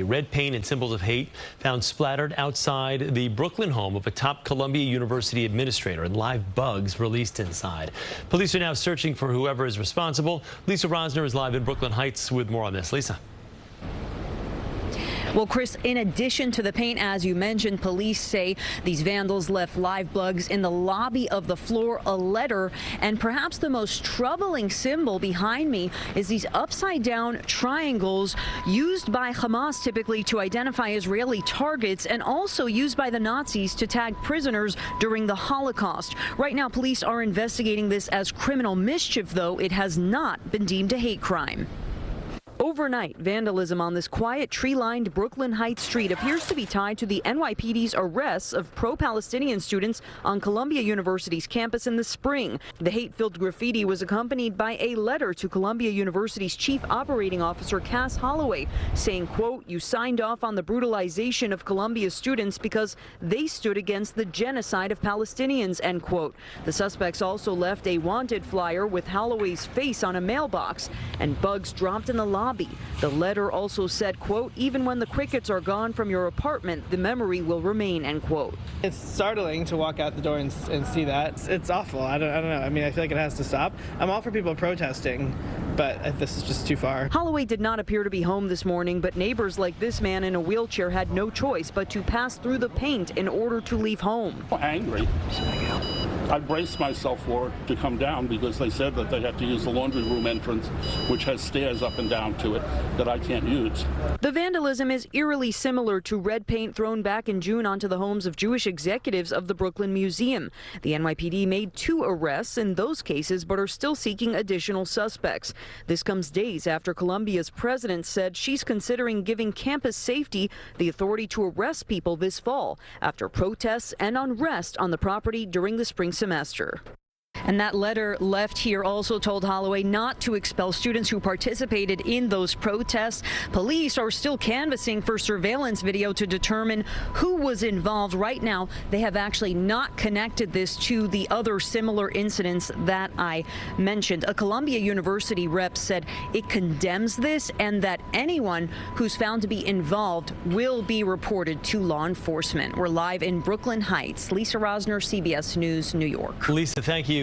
Red paint and symbols of hate found splattered outside the Brooklyn home of a top Columbia University administrator, and live bugs released inside. Police are now searching for whoever is responsible. Lisa Rozner is live in Brooklyn Heights with more on this. Lisa. Well, Chris, in addition to the paint, as you mentioned, police say these vandals left live bugs in the lobby of the floor, a letter, and perhaps the most troubling symbol behind me is these upside down triangles used by Hamas typically to identify Israeli targets and also used by the Nazis to tag prisoners during the Holocaust. Right now, police are investigating this as criminal mischief, though it has not been deemed a hate crime. Overnight, vandalism on this quiet, tree-lined Brooklyn Heights street appears to be tied to the NYPD's arrests of pro-Palestinian students on Columbia University's campus in the spring. The hate-filled graffiti was accompanied by a letter to Columbia University's chief operating officer, Cass Holloway, saying, quote, "You signed off on the brutalization of Columbia students because they stood against the genocide of Palestinians," end quote. The suspects also left a wanted flyer with Holloway's face on a mailbox, and bugs dropped in the lobby. The letter also said, quote, "Even when the crickets are gone from your apartment, the memory will remain," end quote. It's startling to walk out the door and see that. It's awful. I don't know. I mean, I feel like it has to stop. I'm all for people protesting, but this is just too far. Holloway did not appear to be home this morning, but neighbors like this man in a wheelchair had no choice but to pass through the paint in order to leave home. Angry. I braced myself for it to come down because they said that they had to use the laundry room entrance, which has stairs up and down to it that I can't use. The vandalism is eerily similar to red paint thrown back in June onto the homes of Jewish executives of the Brooklyn Museum. The NYPD made 2 arrests in those cases, but are still seeking additional suspects. This comes days after Columbia's president said she's considering giving campus safety the authority to arrest people this fall after protests and unrest on the property during the spring semester. And that letter left here also told Holloway not to expel students who participated in those protests. Police are still canvassing for surveillance video to determine who was involved. Right now, they have actually not connected this to the other similar incidents that I mentioned. A Columbia University rep said it condemns this and that anyone who's found to be involved will be reported to law enforcement. We're live in Brooklyn Heights. Lisa Rozner, CBS News, New York. Lisa, thank you.